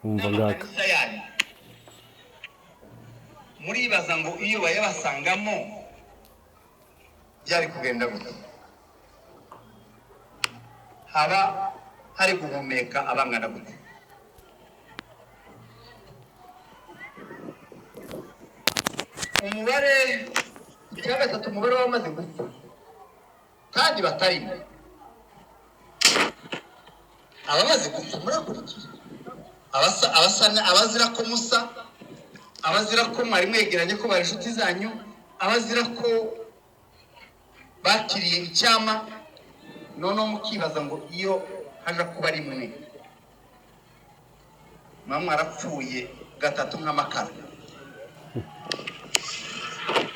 umva ngaka muribaza ngo iyo bayabasangamo byari kugenda gute? Haba hari guhumeka abangana gute? Umubare gatatu umubare wamaze gupfa kandi batarimo abamaze gupfa murakurikira abazira ko musa, abazira ko mwari mwegeranye ko bari inshuti zanyu, abazira ko bakiriye icyama, none mukibaza ngo iyo haje kuba ari mwe mama arapfuye gatatu nk'amakara.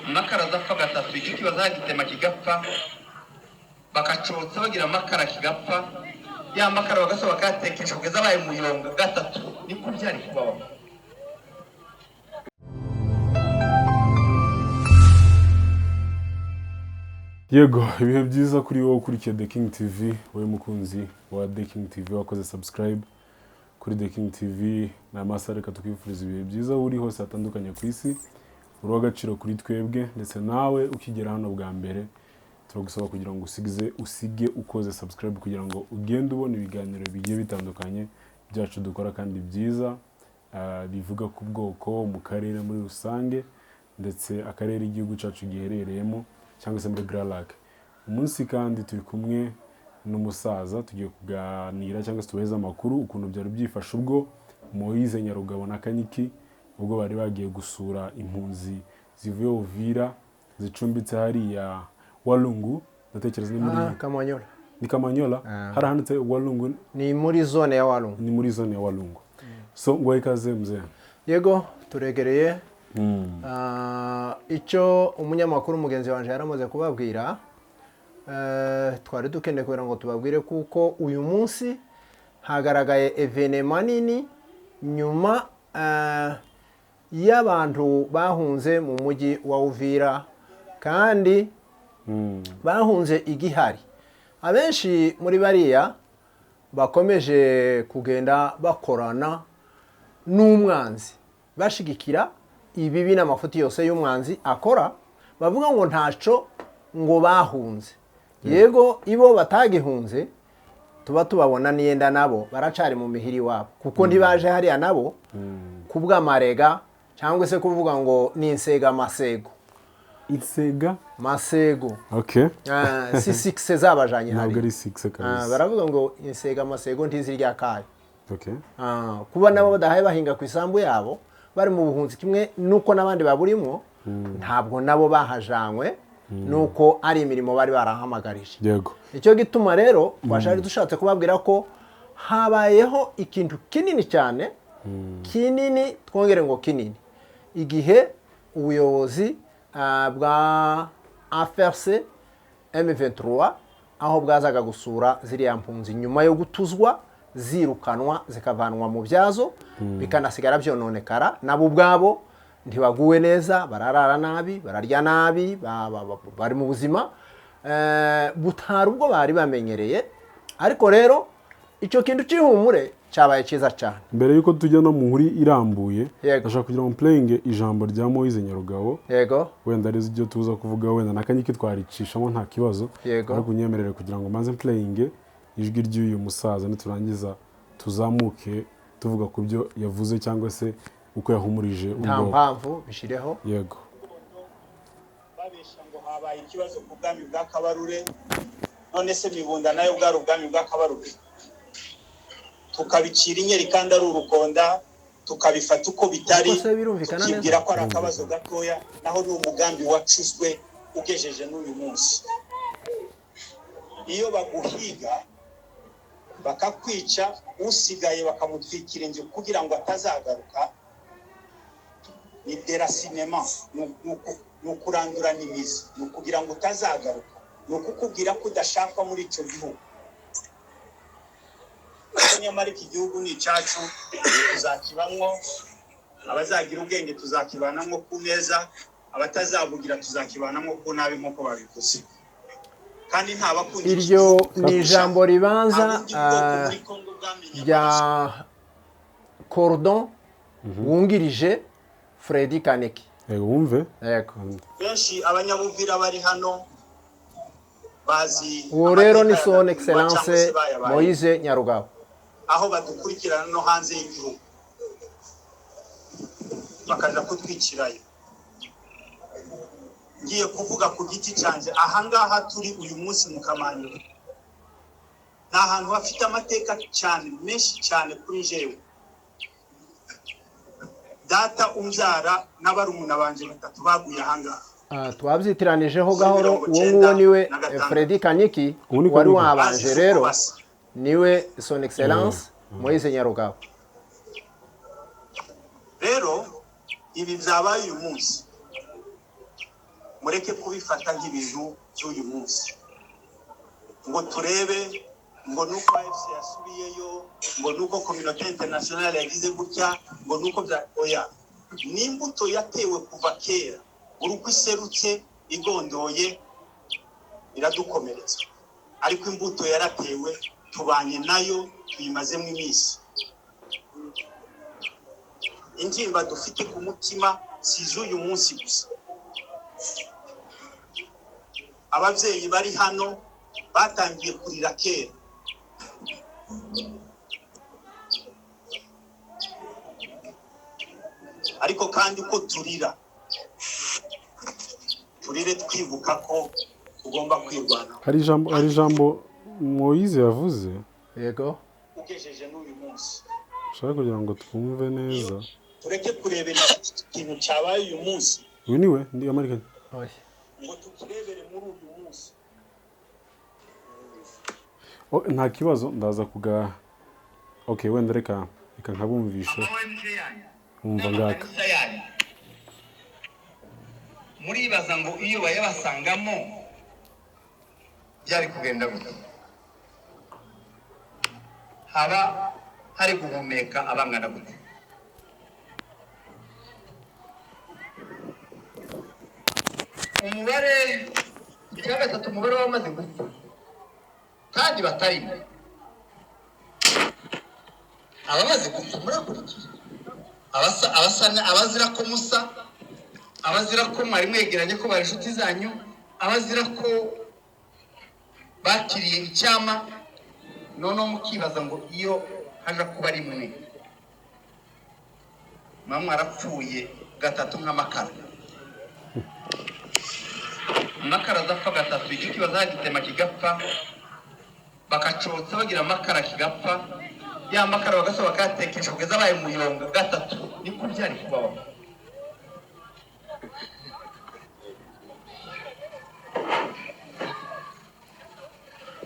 Amakara adapfa gatatu, icyo kibazo hagitema kigapfa, bakacotsa bagira amakara kigapfa, ya makara bagasaba bakayatekesha kugeza abaye muyonga gatatu. Niko byari kubaho. Yego, ibihe byiza kuri wowe ukurikiye The King TV, wowe mukunzi wa The King TV wakoze subscribe kuri The King TV. Na masa reka tukwifuriza ibihe byiza uri hose hatandukanye ku isi. Uri w'agaciro kuri twebwe, ndetse nawe ukigera hano bwa mbere turagusaba kugira ngo usige ukoze subscribe kugira ngo ugende ubona ibiganiro bigiye bitandukanye byacu dukora kandi byiza, bivuga ku bwoko mu karere muri rusange, ndetse akarere igihugu cyacu giherereyemo cyangwa se muri Grand Lac. Umunsi kandi turi kumwe n'umusaza, tugiye kuganira cyangwa se tubaheza amakuru ukuntu byari byifashe ubwo Moise Nyarugabo na Kanyiki ubwo bari bagiye gusura impunzi zivuye Uvira zicumbitse hariya Walungu, ndatekereza ni muri Kamanyola. Ni Kamanyola? Harahanditse Walungu? Ni muri zone ya Walungu. Ni muri zone ya Walungu. So ngo ikaze mzee. Yego, turegereye. Icyo umunyamakuru mugenzi wanje yaramaze kubabwira, twari dukeneye kugira ngo tubabwire kuko uyu munsi hagaragaye evenement nini nyuma y'abantu bahunze mu mujyi wa Uvira kandi bahunze igihari. Abenshi muri bariya bakomeje kugenda bakorana n'umwanzi, bashigikira ibibi n'amafuti yose y'umwanzi akora, bavuga ngo ntaco ngo bahunze. Yego, ibo batagihunze tuba tubabona niyenda nabo baracari mu mihiri wabo kuko ntibaje hariya nabo kubw'amarega cyangwa se kuvuga ngo ni insega masego. Insega masego. Okay. Si sikse zabajanye hari. Ntabwo ari sikse kabisa. Baravuga ngo insega masego ntizirya kayo. Okay. Kuba nabo badahaye bahinga ku isambu yabo bari mu buhunzi kimwe nuko nabandi baburimo, ntabwo nabo bahajanywe nuko ari imirimo bari barahamagarije. Yego. Icyo gituma rero twashari dushatse kubabwira ko habayeho ikintu kinini cyane, kinini twongere ngo kinini, igihe ubuyobozi bwa AFRC M23 aho bwazaga gusura ziriya mpunzi nyuma yo gutuzwa zirukanwa zikavanwa mu byazo bikanasigara byononekara, nabo ubwabo ntibaguwe neza, bararara nabi, bararya nabi, bari mu buzima butari ubwo bari bamenyereye. Ariko rero icyo kintu cy'ihumure cyabaye cyiza cyane. Mbere yuko tujya no mu nkuru irambuye, Yego. ndashaka kugira ngo playing ijambo rya Moise Nyarugabo. Yego. Wenda ari ibyo tuza kuvuga, wenda na Kanyiki twaricishamo nta kibazo. Yego. Ariko unyemerere kugira ngo manze playing ijwi ry'uyu musaza niturangiza tuzamuke tuvuga ku byo yavuze cyangwa se uko yahumurije nta mpamvu bishireho. Yego. Babesha ngo habaye ikibazo ku bwami bwa Kabarure, none se Mibunda nayo bwari ubwami bwa Kabarure. Tukabicira inyeri kandi ari urukonda, tukabifata uko bitari, tukibwira ko ari akabazo gatoya, naho ni umugambi wacuzwe ugejeje n'uyu munsi. Iyo baguhiga bakakwica, usigaye bakamutwikira inzu kugira ngo atazagaruka, ni deracinement, ni ukurandura n'imizi, ni ukugira ngo utazagaruka, ni ukukubwira ko udashaka muri icyo gihugu. Nyamara iki gihugu ni icyacu, tuzakibamwo, abazagira ubwenge tuzakibanamwo ku neza, abatazabugira tuzakibanamwo ku nabi nk'uko babivuze. Kandi nta bakunda iryo ni ijambo ribanza rya Cordon wungirije Freddy Kaneki. wumve Yego. benshi abanyabuvira bari hano bazi Uwo rero ni amateka son ya Gatumba cyangwa excellence se bayabaye, Moise Nyarugabo. aho badukurikirana no hanze y'igihugu bakaja kutwikirayo. Ngiye kuvuga ku giti cyanjye ahangaha turi uyu munsi mu Kamanyu, ni ahantu hafite amateka cyane menshi cyane kuri jewe. Data umbyara n'abarumuna banje batatu baguye ahangaha. Twabyitiranije gahoro. Uwo nguwo niwe Freddy Kaneki wari wabanje rero, niwe son excellence Moise Nyarugabo. Rero ibi byabaye uyu munsi, mureke kubifata nk'ibintu by'uyu munsi ngo turebe ngo nuko AFC yasubiyeyo, ngo nuko communauté internationale yagize gutya, ngo nuko bya oya. Ni imbuto yatewe kuva kera, uruko iserutse igondoye iradukomeretsa, ariko imbuto yaratewe, tubanye nayo, tuyimazemo iminsi. Intimba dufite ku mutima si z'uyu munsi gusa. Ababyeyi bari hano batangiye kurira kera. Ariko kandi uko turire twibuka ko tugomba kwirwanaho. hari ijambo Moise yavuze, Yego. Ugejeje n'uyu munsi ushaka kugira ngo twumve neza. tureke kurebera ikintu cyabaye uyu munsi, Uyu niwe ndi American. ngo tukirebere muri uyu munsi. Nta kibazo ndaza kuga okay, wenda reka nkabumvishe umva ngaka. Muribaza ngo iyo bayabasangamo byari kugenda gute? Haba hari guhumeka abangana gute? Umubare icya gatatu, umubare wamaze gupfa kandi batarimo. Abamaze gupfa murakurikira, abazira ko musa, abazira ko mwari mwegeranye ko bari inshuti zanyu, abazira ko bakiriye icyama, noneho mukibaza ngo iyo haje kuba ari mwe mama arapfuye gatatu nk'amakara. Amakara adapfa gatatu, igiti bazagitema kigapfa, bakacotsa bagira amakara kigapfa, ya makara bagasaba bakatekesha kugeza abaye muyonga gatatu. Niko byari kubaho.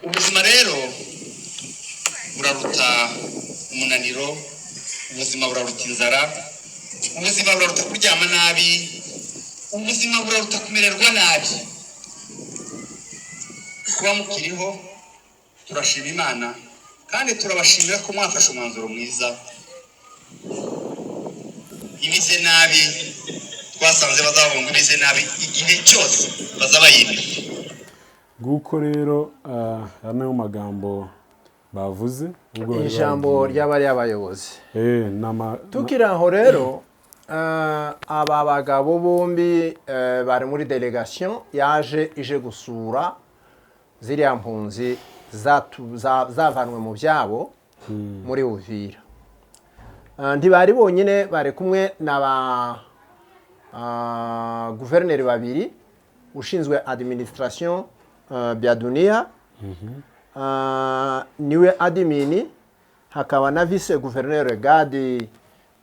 Ubuzima rero buraruta umunaniro, ubuzima buraruta inzara, ubuzima buraruta kuryama nabi, ubuzima buraruta kumererwa nabi. Kuba mukiriho turashima Imana kandi turabashimira ko mwafashe umwanzuro mwiza. Ibize nabi twasanze bazabunga ibize nabi igihe cyose bazabayimira. Guko rero ano magambo bavuze ijambo ry'abari abayobozi. nama Tukiri aho rero aba bagabo bombi bari muri delegation yaje ije gusura ziriya mpunzi zavanwe mu byabo muri Uvira. Ntibari bonyine, bari kumwe n'aba guverineri babiri, ushinzwe administration Biadunia, niwe admini, hakaba na vice guverineri Gadi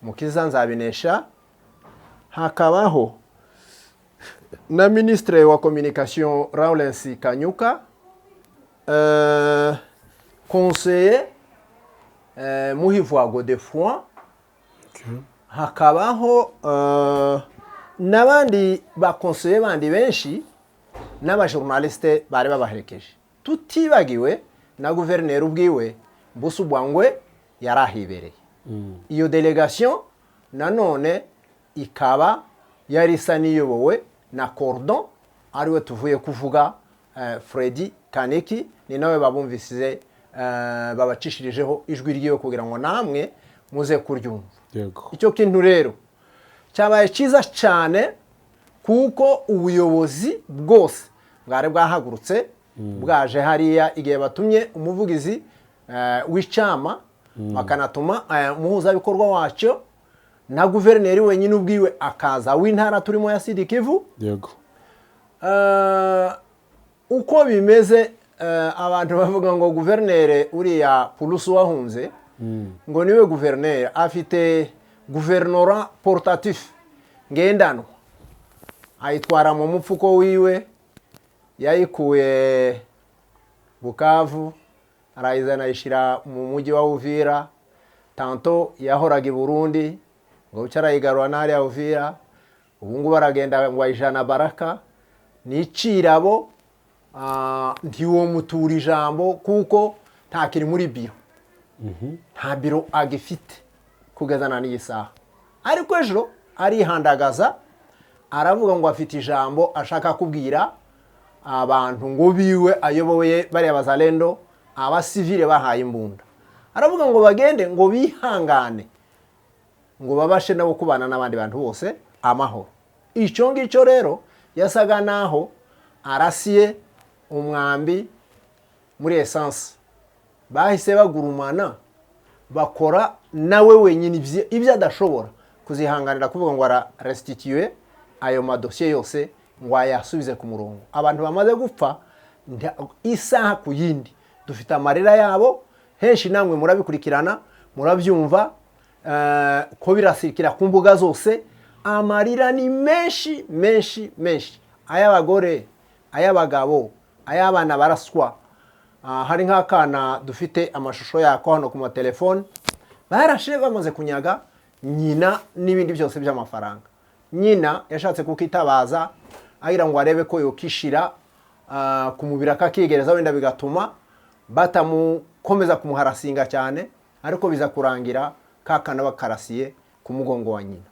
Mukiza Nzabinesha, hakabaho na ministre wa communication Lawrence Kanyuka, conseiller Muhivwa Godefroid, hakabaho n'abandi ba conseiller bandi benshi n'abajournaliste bari babaherekeje, tutibagiwe na guverineri ubwiwe Mbusu Bwangwe yarahibereye. Iyo delegation nanone ikaba yari isa niyobowe na Cordon, ariwe tuvuye kuvuga Freddy Kaneki, ni nawe babumvisize babacishirijeho ijwi ryiwe kugira ngo namwe muze kuryumva. yego Icyo kintu rero cyabaye cyiza cyane kuko ubuyobozi bwose bwari bwahagurutse bwaje hariya igihe batumye umuvugizi w'icama bakanatuma umuhuzabikorwa wacyo na guverineri wenyine ubwiwe akaza w'intara turimo ya Sud Kivu. yego Uko bimeze abantu bavuga ngo guverineri uriya Pulusu wahunze ngo niwe guverineri afite guverinora portatif ngendanwa ayitwara mu mupfuko wiwe yayikuye Bukavu arayizana ayishyira mu mujyi wa Uvira tanto yahoraga i Burundi ngo cyarayigarura n'ari ya Uvira ubu ngubu baragenda ngo ayijana Baraka n'icirabo ntiwo mutura ijambo kuko ntakiri muri biro nta biro agifite kugezana n'iyi saha ariko ejo arihandagaza aravuga ngo afite ijambo ashaka kubwira abantu ngo biwe ayoboye bariya bazalendo abasivile bahaye imbunda aravuga ngo bagende ngo bihangane ngo babashe nabo kubana n'abandi bantu bose amahoro. Icyo ngicyo rero yasaga naho arasiye umwambi muri essence bahise bagurumana bakora nawe wenyine ibyo adashobora kuzihanganira kuvuga ngo ararestitue ayo madosiye yose ngo ayasubize ku murongo. Abantu bamaze gupfa isaha ku yindi dufite amarira yabo henshi namwe murabikurikirana murabyumva ko birasirikira ku mbuga zose. Amarira ni menshi menshi menshi ay'abagore ay'abagabo ay'abana baraswa. Hari nk'akana dufite amashusho yako hano ku matelefone barashe bamaze kunyaga nyina n'ibindi byose by'amafaranga. Nyina yashatse kukitabaza agira ngo arebe ko yokishira ku mubiri akakigereza wenda bigatuma batamukomeza kumuharasinga cyane ariko biza kurangira kakana bakarasiye ku mugongo wa nyina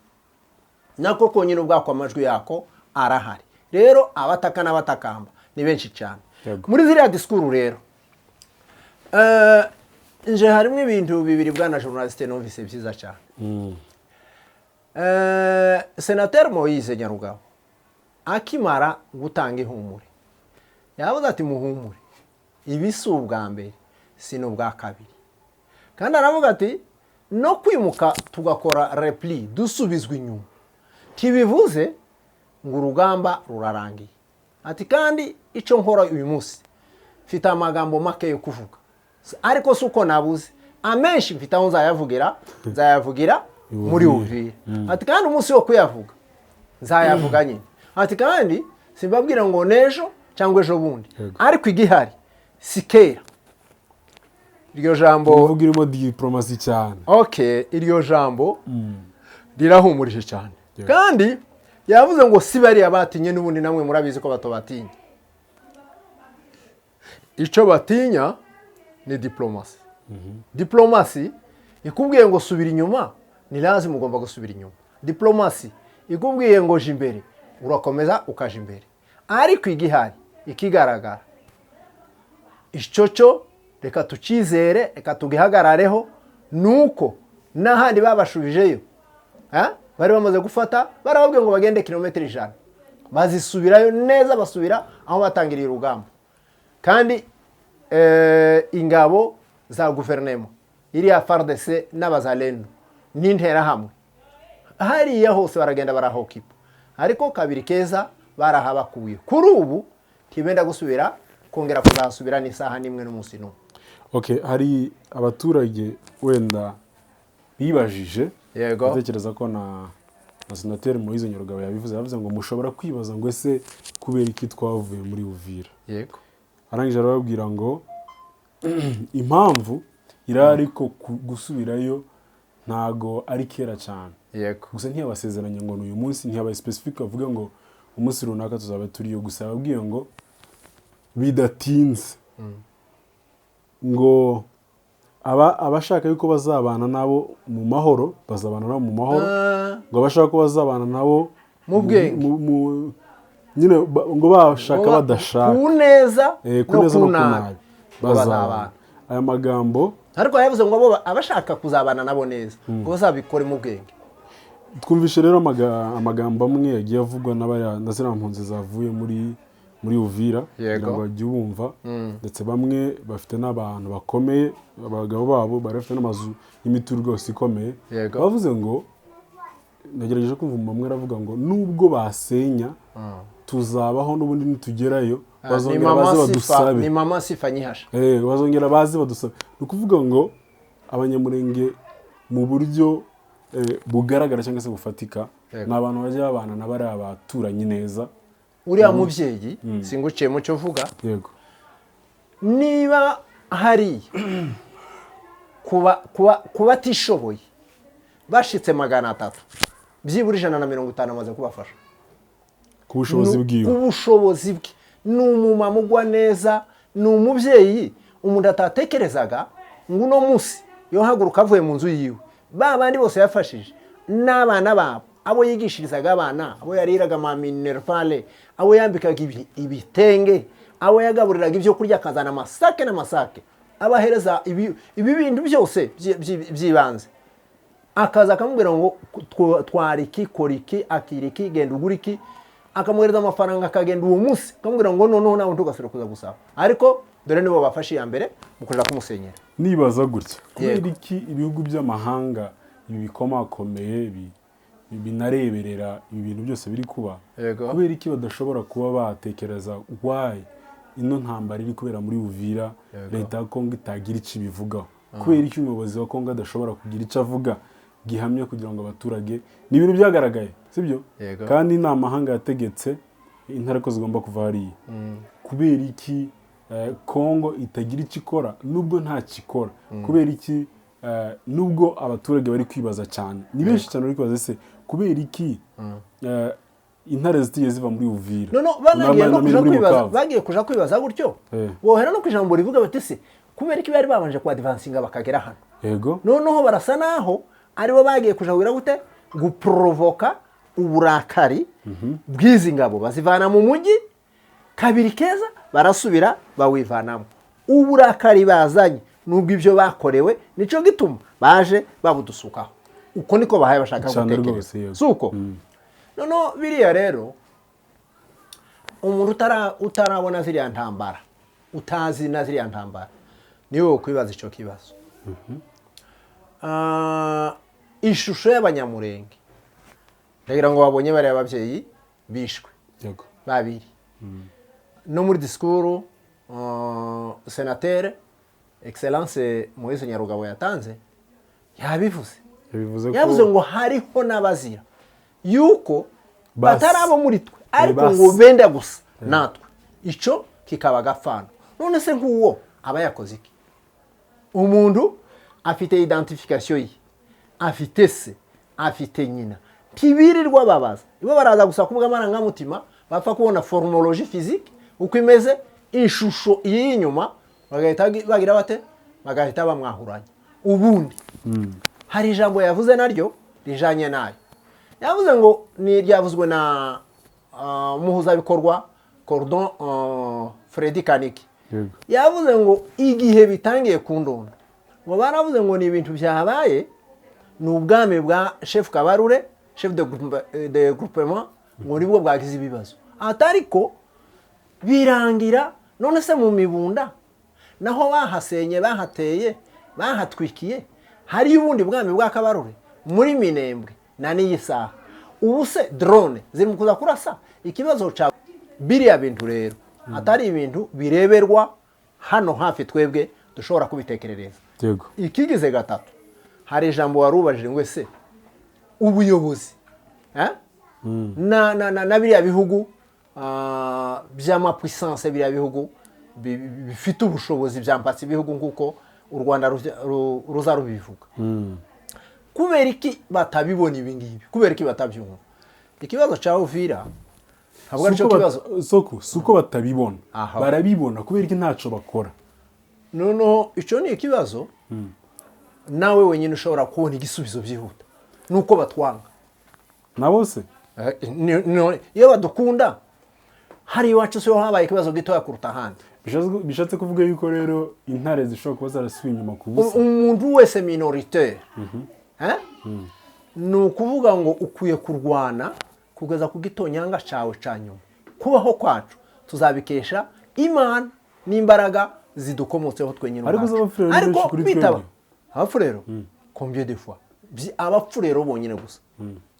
nako konyine ubwako amajwi yako arahari. Rero abataka n'abatakamba ni benshi cyane muri ziriya disikuru. Rero nje harimo ibintu bibiri bwana journaliste numvise byiza cyane. Senateur Moise Nyarugabo akimara gutanga ihumure yavuze ati muhumure ibi si ubwa mbere si n'ubwa kabiri kandi aravuga ati no kwimuka tugakora repli dusubizwa inyuma tibivuze ngo urugamba rurarangiye. Ati kandi icyo nkora uyu munsi mfite amagambo make yo kuvuga ariko si uko nabuze amenshi mfite aho nzayavugira muri Uvira. Ati kandi umunsi wo kuyavuga nzayavuga nyine. Ati kandi simbabwira ngo nejo cyangwa ejo bundi ariko igihari si kera. Iryo jambo uvuga irimo diplomasi cyane. Okay, iryo jambo rirahumurije cyane kandi yavuze ngo si bariya batinye n'ubundi namwe murabizi ko batobatinya. Icyo batinya ni diplomasi. Diplomasi ikubwiye ngo subira inyuma ni lazima ugomba gusubira inyuma. Diplomasi ikubwiye ngo je imbere urakomeza ukaje imbere ariko igihari ikigaragara icyo cyo reka tukizere reka tugihagarareho nuko n'ahandi babashubijeyo bari bamaze gufata barababwiye ngo bagende kilometero 100 bazisubirayo neza basubira aho batangiriye urugamba. Kandi ingabo za guverinoma iriya FARDC n'abazalendo n'intera hamwe hariya hose baragenda barahokipa ariko kabiri keza barahabakuye. Kuri ubu tibenda gusubira kongera kuzasubira n'isaha nimwe n'umunsi n'umwe. Okay, hari abaturage wenda bibajije batekereza ko na Senateur Moise Nyarugabo yabivuze yavuze ngo mushobora kwibaza ngo ese kubera iki twavuye muri Uvira. Yego. Arangije arababwira ngo impamvu irari ko gusubirayo ntago ari kera cyane. Yego. Gusa ntiyabasezeranye ngo uyu munsi ntiyaba specific avuga ngo umunsi runaka tuzaba turiyo gusa babwiye ngo bidatinze. Ngo abashaka yuko bazabana nabo mu mahoro bazabana nabo mu mahoro ngo abashaka ko bazabana nabo mu bwenge nyine ngo bashaka badashaka kuneza no kunabi bazabana. Aya magambo ariko yavuze ngo abo abashaka kuzabana nabo neza ngo bazabikore mu bwenge. twumvishe rero amagambo amwe yagiye avugwa na ziriya mpunzi zavuye muri Uvira kugira ngo bajye bumva, ndetse bamwe bafite n'abantu bakomeye, abagabo babo barafite n'amazu y'imiturire rwose ikomeye, bavuze ngo, nagerageje kumva umwe aravuga ngo nubwo basenya tuzabaho n'ubundi nitugerayo bazongera baze badusabe. Ni mama Sifa Nyihasha. Bazongera baze badusabe. Ni ukuvuga ngo abanyamurenge mu buryo bugaragara cyangwa se bufatika ni abantu bajya babana na bari abaturanyi neza. Uriya mubyeyi singuciye mu cyo vuga, yego, niba hari kuba atishoboye bashitse 300 byibura 150 amaze kubafasha ku bushobozi bwiwe, ku bushobozi bwe. Ni umumama ugwa neza, ni umubyeyi umuntu atatekerezaga ngo uno munsi yohaguruka avuye mu nzu yiwe. Babandi bose yafashije n'abana babo, abo yigishirizaga abana, abo yariraga ma minervale, abo yambikaga ibitenge, abo yagaburiraga ibyo kurya akazana amasake n'amasake, abahereza ibi bintu byose byibanze. Akaza akamubwira ngo twariki koriki akiriki genda uguriki, akamuhereza amafaranga akagenda uwo munsi, akamubwira ngo noneho nawe ntugasubire kuza gusaba. Ariko dore nibo bafashe ya mbere mu kuja kumusenyera. Nibaza gutya, kubera iki ibihugu by'amahanga ibi bikomakomeye binareberera ibi bintu byose biri kuba, kubera iki badashobora kuba batekereza why ino ntambara iri kubera muri Uvira leta ya Kongo itagira icyo ibivugaho? Kubera iki umuyobozi wa Kongo adashobora kugira icyo avuga gihamye kugira ngo abaturage, ni ibintu byagaragaye sibyo, kandi nta mahanga yategetse intare ko zigomba kuva hariya. Kubera iki Kongo itagira icyo ikora nubwo nta kikora? Kubera iki nubwo abaturage bari kwibaza cyane, ni benshi cyane bari kwibaza ese kubera iki intare zitiye ziva muri Uvira? Bagiye kuja kwibaza gutyo, bohera no kwijambo rivuga bati se kubera iki bari babanje kwa advancinga bakagera hano. Yego, noneho barasa naho aribo bagiye kuja wira gute guprovoka uburakari bw'izi ngabo, bazivana mu mujyi kabiri keza barasubira bawivanamo. Uburakari bazanye nubwo ibyo bakorewe nico gituma baje babudusukaho. Uko niko bahaye bashaka gutekereza suko. Noneho biriya rero umuntu utarabona ziriya ntambara, utazi na ziriya ntambara, niwe kwibaza ico kibazo. Ishusho y'abanyamurenge ndagira ngo babonye bari ababyeyi bishwe babiri. No muri disikuru senatere excellence Moise Nyarugabo yatanze yavuze ngo hariho n'abazira yuko batarabo muri twe ariko ngo benda gusa natwe, ico kikaba gafano. None se nk'uwo aba yakoze iki? Umuntu afite identification ye, afite se, afite nyina, tibirirwa babaza, ibo baraza gusa kuvuga amarangamutima, bapfa kubona formologie physique uko imeze, ishusho y'inyuma bagahita bagira bate, bagahita bamwahuranya. Ubundi hari ijambo yavuze naryo rijanye nayo, yavuze ngo ni ryavuzwe na muhuza bikorwa Cordon Freddy Kaniki. Yavuze ngo igihe bitangiye kundonda ngo baravuze ngo ni ibintu byabaye, ni ubwami bwa chef Kabarure, chef de groupement, ngo nibwo bwagize ibibazo atariko birangira. None se mu mibunda naho bahasenye, bahateye, bahatwikiye, hari ubundi bwami bwa Kabarure muri Minembwe na niyisaha. Ubu se drone ziri kuza kurasa. Ikibazo cha biriya bintu rero atari ibintu bireberwa hano hafi twebwe dushobora kubitekerereza. Yego, ikigize gatatu hari ijambo warubajije ngo se ubuyobozi na biriya bihugu by'ama puissance, biriya bihugu bifite ubushobozi byampatse ibihugu nkuko u Rwanda ruza rubivuga, kubera iki batabibona ibi ngibi? Kubera iki batabyumva? Ikibazo cha Uvira ntabwo ari cyo kibazo suko batabibona, barabibona kubera iki ntaco bakora. Noneho ico ni ikibazo nawe wenyine ushobora kubona igisubizo byihuta, nuko batwanga nabo se. Iyo badukunda hari iwacu se habaye ikibazo gitoya kuruta ahandi. bishatse kuvuga yuko rero intare zishobora kuba zarasubiye inyuma ku busa. Umuntu wese minoritaire ni ukuvuga ngo ukwiye kurwana kugeza ku gitonyanga cyawe cya nyuma. Kubaho kwacu tuzabikesha Imana n'imbaraga zidukomotseho twe nyine. Ariko kwitaba abapfurero combien de fois abapfurero bonyine gusa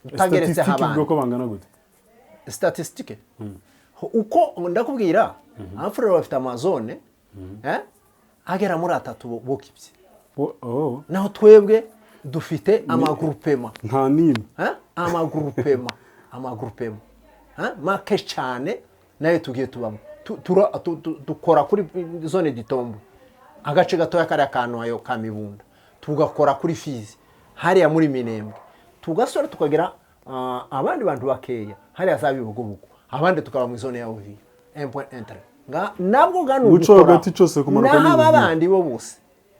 utageretse abandi ko bangana gute statistique uko ndakubwira abapfurero bafite amazone agera muri 3 bokibye naho twebwe dufite amagroupement nta nimwe amagroupement make cyane nayo tugiye tubamo dukora kuri zone ditombo agace gatoya kari akantu ayo kamibunda tugakora kuri Fizi hariya muri Minembwe tugasora tukagira abandi bantu bakeya hariya zabibugubugu abandi tukaba mu zone ya Uvira 1.1 nabwo ganu uco hagati cyose kumanuka ni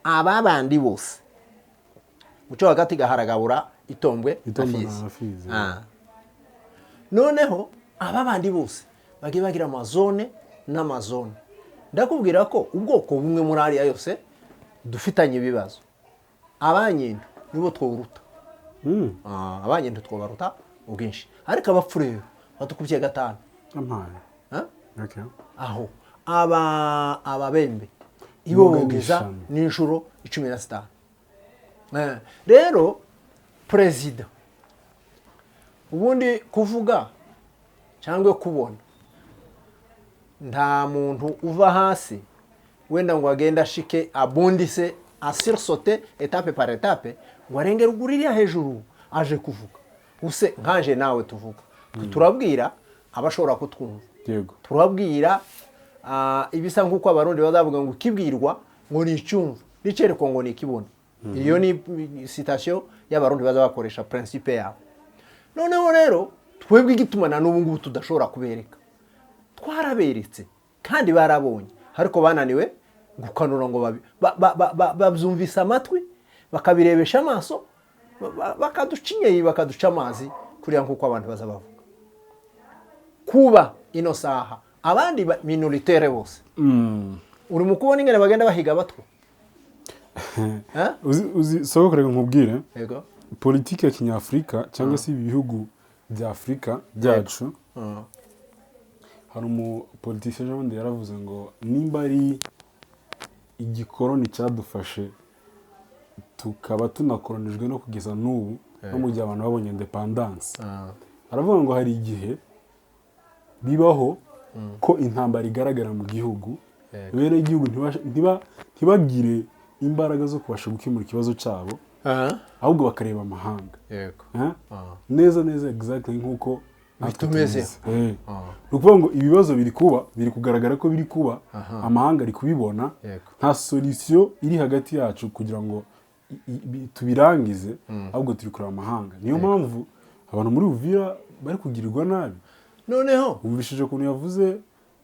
ababandi bose uco hagati gaharagabura itombwe na Fizi noneho ababandi bose bagiye bagira amazone n'amazone ndakubwira ko ubwoko bumwe muri ariya yose dufitanye ibibazo abanyendo nibo tworuta abanyendo twobaruta ubwinshi ariko abapfurero batukubye 5 okay aho ababembe ibo bogeza n'inshuro 15 rero president ubundi kuvuga cyangwa kubona nta muntu uva hasi wenda ngo agenda ashike abondise asirsote etape par etape ngo arenge ruguririya hejuru aje kuvuga use nkanje nawe tuvuga turabwira abashobora kutwumva yego turabwira ibisa nkuko abarundi bazavuga ngo kibwirwa ngo ni icyumva nicereko ngo ni kibona iyo ni citation y'abarundi bazabakoresha principe yabo noneho rero twebwe igitumana n'ubu ngubu tudashobora kubereka twaraberetse kandi barabonye ariko bananiwe gukanura ngo babyumvisa amatwi bakabirebesha amaso bakaducinyeye bakaduca amazi kuriya nkuko abantu bazabavuga kuba ino saha abandi minoritaire bose uri mu kubona ingene bagenda bahiga batwo uzi soko kurega nkubwire yego politike ya kinyafrika cyangwa se ibihugu bya Afrika byacu hari umupolitician wundi yaravuze ngo nimba ari igikoroni cyadufashe tukaba tunakoronijwe no kugeza n'ubu no mu gihe abantu babonye independence aravuga ngo hari igihe bibaho ko intambara igaragara mu gihugu bene igihugu ntibagire imbaraga zo kubasha gukemura ikibazo cyabo ahubwo bakareba amahanga yego neza exactly nkuko bitumeze ukuvuga ngo ibibazo biri kugaragara ko biri kuba amahanga ari kubibona nta solution iri hagati yacu kugira ngo tubirangize ahubwo turi kureba amahanga niyo mpamvu abantu muri Uvira bari kugirirwa nabi noneho umvishije kuntu yavuze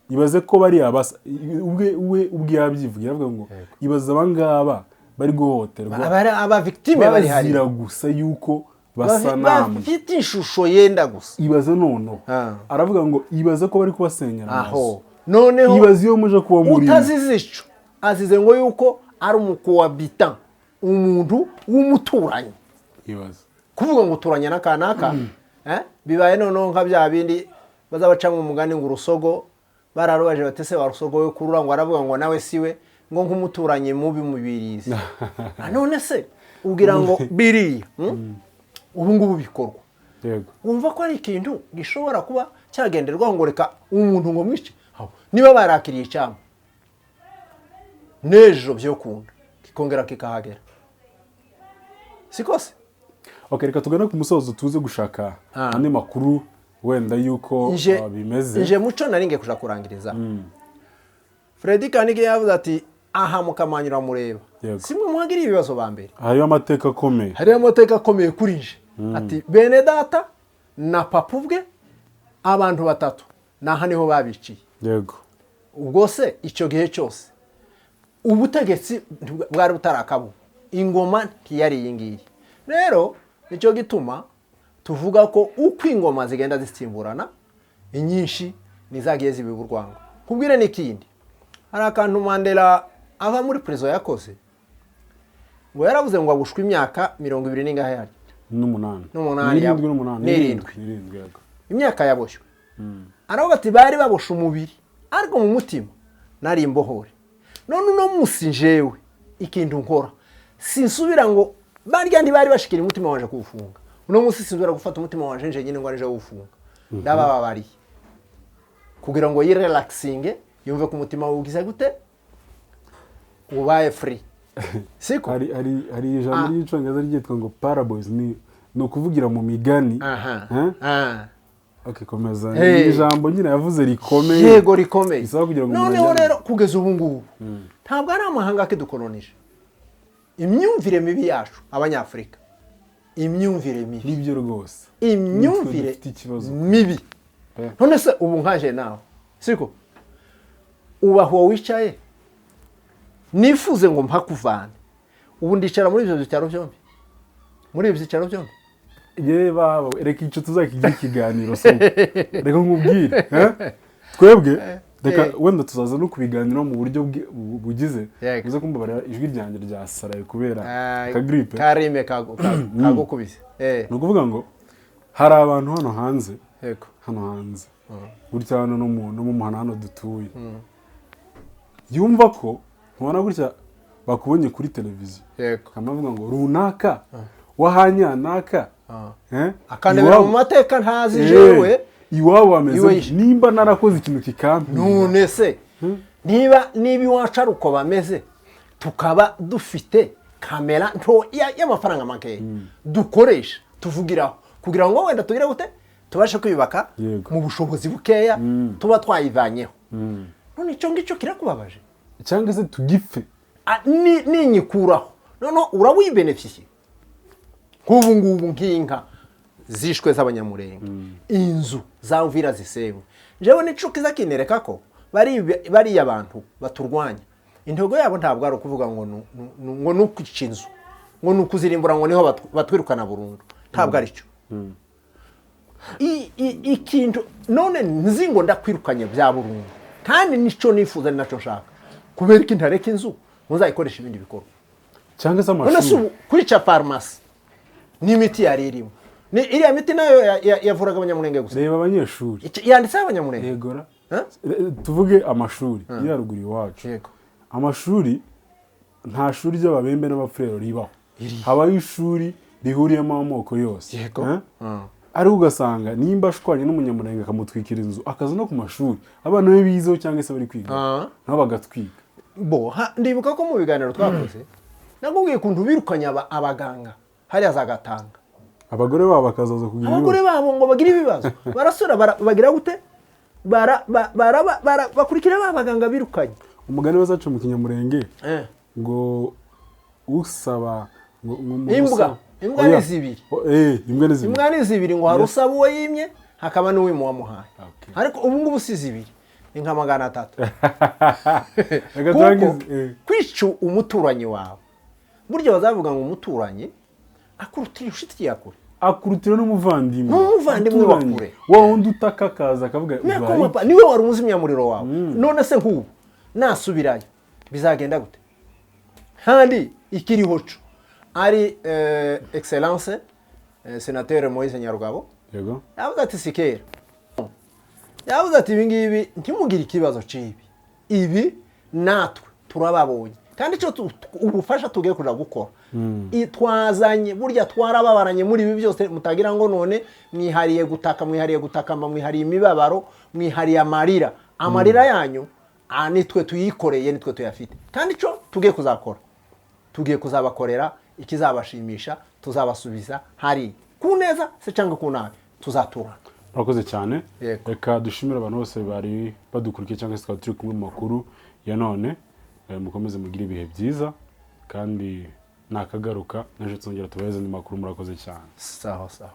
ibaze ko bari abasa ubwe yabyivugira avuga ngo ibaze abangaba bari guhohoterwa aba victime bari hari bazira gusa yuko basa namwe bafite ishusho yenda gusa ibaze noneho aravuga ngo ibaze ko bari kubasenyera aho noneho ibaze iyo muje kuba muri utazizico azize ngo yuko ari umukohabitant umuntu w'umuturanyi ibaze kuvuga ngo turanya nakanaka bibaye noneho nka bya bindi bazabaca mu mugani ngo urusogo bararubaje batese wa rusogo we kurura ngo aravuga ngo nawe siwe ngo nk'umuturanyi mubi mubirizi none se ubwira ngo biriya ubu ngubu bikorwa yego wumva ko ari ikintu gishobora kuba cyagenderwaho ngo reka umuntu ngo mwice niba barakiriye icyama nejo byo kunda kikongera kikahagera sikose okay reka tugana ku musozo tuze gushaka andi makuru wenda yuko bimeze nje muco naringe kuja kurangiriza Freddy Kanige yavuze ati aha mukamanyura mureba simwe muhagira ibibazo bambere hariyo amateka akomeye kuri nje ati bene data na papa ubwe abantu batatu naha niho babiciye yego ubwo se icyo gihe cyose ubutegetsi bwari butarakabu ingoma ntiyari yingiye rero nicyo gituma tuvuga ko uko ingoma zigenda zisimburana inyinshi nizagiye zibiburwango kubwire n'ikindi hari akantu Mandela ava muri prezo yakoze ngo yaravuze ngo abushwe imyaka 20 n'ingahe yari n'umunani n'irindwi imyaka yaboshywe aravuga ati bari babosha umubiri ariko mu mutima nari imbohore none uno munsi njewe ikintu nkora sinsubira ngo barya ndi bari bashikira umutima wanje kuwufunga uno munsi sinsubira gufata umutima wanje nje nyine ngo nje wufunga ndabababari kugira ngo yirelaxinge yumve ku mutima wugize gute ubaye free siko hari ijambo ry'icyongereza ryitwa ngo parables ni ukuvugira mu migani okay komeza ni ijambo nyine yavuze rikomeye yego rikomeye isaba kugira ngo noneho rero kugeza ubu ngubu ntabwo ari amahanga kidukolonije imyumvire mibi yacu abanyafrika imyumvire mibi nibyo rwose imyumvire mibi none se ubu nkaje nawe siko ubaho wicaye nifuze ngo mpakuvane ubu ndicara muri ibyo byicaro byombi muri ibyo byicaro byombi baba reka icyo tuzakigira ikiganiro so reka nkubwire twebwe reka wenda tuzaza no kubiganiraho mu buryo bugize uze kumbabarira ijwi ryanjye ryasaraye kubera ka gripe karime kagukubise ni ukuvuga ngo hari abantu hano hanze gutya hano no mu muhanda hano dutuye yumva ko ntubona gutya bakubonye kuri televiziyo kamavuga ngo runaka wahanyanaka akandebera mu mateka ntazi jewe iwabo bameze nimba narakoze ikintu kikampi none se niba iwacu ari uko bameze tukaba dufite kamera nto y'amafaranga makeya dukoresha tuvugiraho kugira ngo wenda tugire gute tubashe kwiyubaka mu bushobozi bukeya tuba twayivanyeho none icyo ngicyo kirakubabaje cyangwa se tugipfe ninyikuraho noneho urawibenefisiye nk'ubu ngubu nk'inka zishwe z'abanyamurenge inzu za Uvira zisewe jewe n'icuki zakinereka ko bariya abantu baturwanya intego yabo ntabwo ari ukuvuga ngo nukwica inzu ngo nukuzirimbura ngo niho batwirukana burundu ntabwo ari cyo ikintu none nzi ngo ndakwirukanye bya burundu kandi nico nifuza ni naco nshaka kubera ko intareka inzu muzayikoresha ibindi bikorwa cyangwa se amashuri none kwica farmasi n'imiti yari irimo ni iriya miti nayo yavuraga abanyamurenge gusa reba abanyeshuri yanditseho abanyamurenge yegora tuvuge amashuri yaruguru iwacu amashuri nta shuri ry'ababembe n'abafurero ribaho habaho ishuri rihuriyemo amoko yose ari ugasanga nimba ashwanye n'umunyamurenge akamutwikira inzu akaza no ku mashuri abana be bizeho cyangwa se bari kwiga nabo bagatwika ndibuka ko mu biganiro twakoze nakubwiye ukuntu birukanye abaganga hariya za Gatanga abagore babo bakazaza kugira ibibazo abagore babo ngo bagire ibibazo barasura bagira gute bakurikira babaganga birukanye umugani bazaca mu kinyamurenge ngo usaba imbwa ni zibiri imbwa ni zibiri ngo hari usaba uwo yimye hakaba n'uwimu wamuhaye ariko ubu ngubu si zibiri ni nka 300 kwica umuturanyi wawe burya bazavuga ngo umuturanyi akurutira inshuti yakure akurutira n'umuvandimwe wa kure wa wundi utaka akaza akavuga niwe wari umuzimyamuriro wawe none se nk'ubu nasubirayo bizagenda gute kandi ikiriho co ari excellence sénateur Moïse Nyarugabo yavuze ati sikera yavuze ati ibi ngibi ntimugire ikibazo cibi ibi natwe turababonye kandi cyo ubufasha tugiye kuja gukora itwazanye burya twarababaranye muri ibi byose mutagira ngo none mwihariye gutakamba mwihariye imibabaro mwihariye amarira yanyu nitwe tuyikoreye nitwe tuyafite kandi cyo tugiye kuzakora tugiye kuzabakorera ikizabashimisha tuzabasubiza hari ku neza se cyangwa ku nabi tuzaturana. Murakoze cyane reka dushimira abantu bose bari badukurikiye cyangwa se twari turi kumwe mu makuru ya none mukomeze mugire ibihe byiza kandi nakagaruka naje tuzongera tubaheze andi makuru. Murakoze cyane. Sawa sawa.